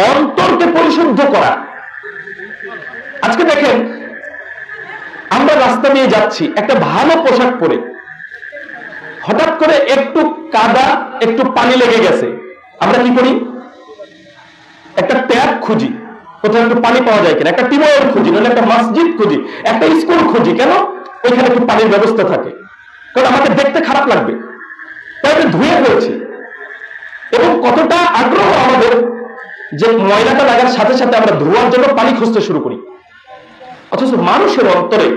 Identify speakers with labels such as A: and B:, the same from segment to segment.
A: অন্তরকে পরিশুদ্ধ করা। আজকে দেখেন, আমরা রাস্তা দিয়ে যাচ্ছি একটা ভালো পোশাক পরে, হঠাৎ করে একটু কাদা একটু পানি লেগে গেছে, আমরা কি করি? একটা ট্যাপ খুঁজি, কোথাও একটু পানি পাওয়া যায় কিনা, একটা টিউবওয়েল খুঁজি, নাহলে একটা মসজিদ খুঁজি, একটা স্কুল খুঁজি। কেন? ওইখানে একটু পানির ব্যবস্থা থাকে, কারণ আমাদের দেখতে খারাপ লাগবে, তাই আমি ধুয়ে ফেলছি। এবং কতটা আগ্রহ আমাদের যে ময়লাটা লাগার সাথে সাথে আমরা ধোয়ার জন্য পানি খুঁজতে শুরু করি। অথচ মানুষের অন্তরে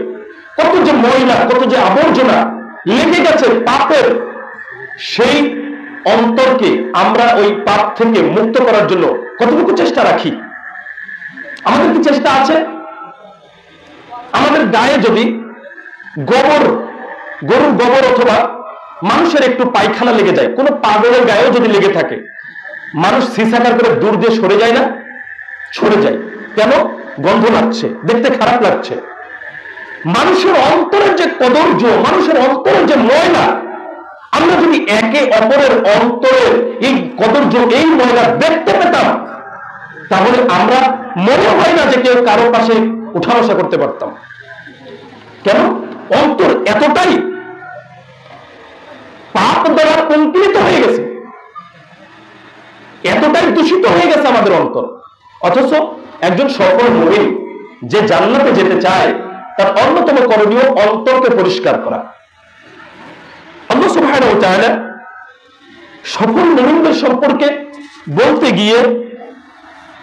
A: কত যে ময়লা, কত যে আবর্জনা লেগে গেছে পাপের, সেই অন্তরকে আমরা ওই পাপ থেকে মুক্ত করার জন্য কতটুকু চেষ্টা রাখি? আমাদের কি চেষ্টা আছে? আমাদের গায়ে যদি গোবর, গরুর গোবর অথবা মানুষের একটু পায়খানা লেগে যায়, কোনো পাগলের গায়েও যদি লেগে থাকে, মানুষ সিসাকার করে দূর দিয়ে সরে যায় না? সরে যায়। কেন? গন্ধ লাগছে, দেখতে খারাপ লাগছে। মানুষের অন্তরের যে কদর্য, মানুষের অন্তরের যে ময়লা, আমরা যদি একে অপরের অন্তরের এই কদর্য, এই ময়লা দেখতে পেতাম, তাহলে আমরা মনে হয় না যে কেউ কারো পাশে উঠা বসা করতে পারতাম। কেন? অন্তর এতটাই পাপ দ্বারা কঙ্কিত হয়ে গেছে, এতটাই দূষিত হয়ে গেছে আমাদের অন্তর। অথচ একজন সফল মুমিন যে জান্নাতে যেতে চায়, তার অন্যতম করণীয় অন্তরকে পরিষ্কার করা। আল্লাহ সুবহানাহু ওয়া তাআলা সফল মুমিনদের সম্পর্কে বলতে গিয়ে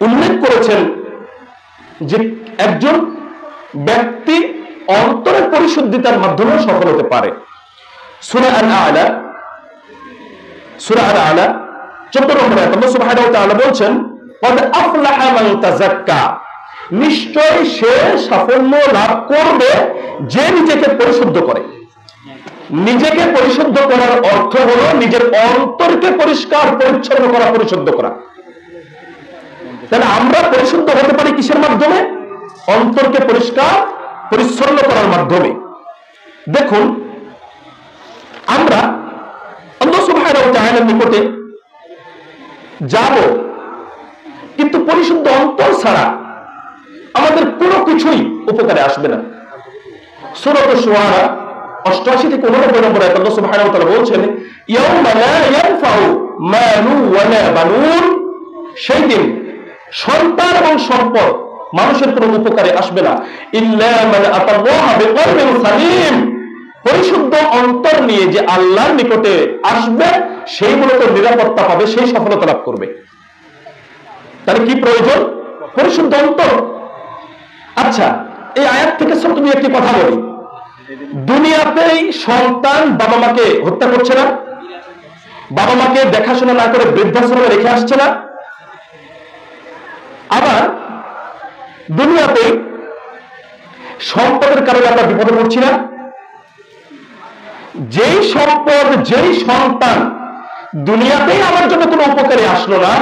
A: উল্লেখ করেছেন যে একজন ব্যক্তি অন্তরের পরিশুদ্ধিতার মাধ্যমে সফল হতে পারে। সূরা আল-আ'লা 14 নম্বর আয়াত আল্লাহ সুবহানাহু ওয়া তাআলা বলছেন, ক্বাদ আফলাহা মান তাযাক্কা, নিশ্চয় সে সাফল্য লাভ করবে যে নিজেকে পরিশুদ্ধ করে। নিজেকে পরিশুদ্ধ করার অর্থ হলো নিজের অন্তরকে পরিষ্কার পরিচ্ছন্ন করা, পরিশুদ্ধ করা। তাহলে আমরা পরিশুদ্ধ হতে পারি কিসের মাধ্যমে? অন্তরকে পরিষ্কার পরিচ্ছন্ন করার মাধ্যমে। দেখুন, আমরা আল্লাহ সুবহানাহু ওয়া তাআলার নিকটে যাব, কিন্তু পরিশুদ্ধ অন্তর ছাড়া আমাদের কোনো কিছুই উপকারে আসবে না। সূরা আশ-শুআরা 88 থেকে 89 নম্বর আয়াতে আল্লাহ সুবহানাহু ওয়া তাআলা বলছেন, ইয়াউমা লা ইয়ানফাউ মালু ওয়া লা বানুন, সেই দিন সন্তান এবং সম্পদ মানুষের কোনো উপকারে আসবে না, ইল্লা মান আতাল্লাহা বিকলবিন সালিম, পরিশুদ্ধ অন্তর নিয়ে যে আল্লাহর নিকটে আসবে সেই মূলত নিরাপত্তা পাবে, সেই সফলতা লাভ করবে। তাহলে কি প্রয়োজন? পরিশুদ্ধ অন্তর। আচ্ছা, এই আয়াত থেকে ছোট্ট দিয়ে একটি কথা বলি। দুনিয়াতেই সন্তান বাবা মাকে হত্যা করছে না, বাবা মাকে দেখাশোনা না করে বৃদ্ধাশ্রমে রেখে আসছে না। আবার দুনিয়াতে সম্পদের কারণে আমরা বিপদে পড়ছি না। যেই সম্পদ, যেই সন্তান দুনিয়াতেই আমার জন্য কোনো উপকারে আসলো না,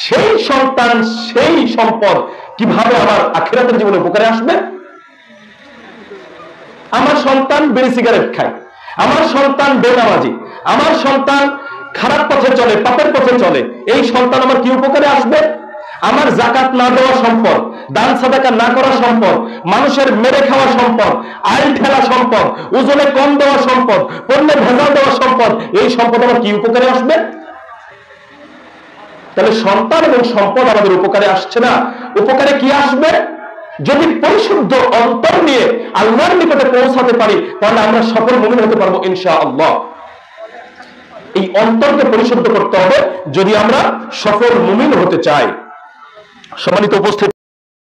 A: সেই সন্তান, সেই সম্পদ কিভাবে আমার আখিরাতের জীবনে উপকারে আসবে? আমার সন্তান বিড়ি সিগারেট খায়, আমার সন্তান বেনামাজি, আমার সন্তান খারাপ পথে চলে, পাপের পথে চলে, এই সন্তান আমার কি উপকারে আসবে? আমার যাকাত না দেওয়া সম্পদ, দান সাদাকা না করা সম্পদ, মানুষের মেরে খাওয়া সম্পদ, আইল ঠেলা সম্পদ, ওজনে কম দেওয়া সম্পদ, পণ্যে ভেজাল দেওয়া সম্পদ, এই সম্পদ আমার কি উপকারে আসবে? তাহলে সন্তান এবং সম্পদ আমাদের উপকারে আসছে না। উপকারে কি আসবে? যদি পরিশুদ্ধ অন্তর নিয়ে আল্লাহর নিকটে পৌঁছাতে পারি, তাহলে আমরা সফল মুমিন হতে পারবো ইনশাআল্লাহ। এই অন্তরকে পরিশুদ্ধ করতে হবে যদি আমরা সফল মুমিন হতে চাই। সম্মানিত উপস্থিতি।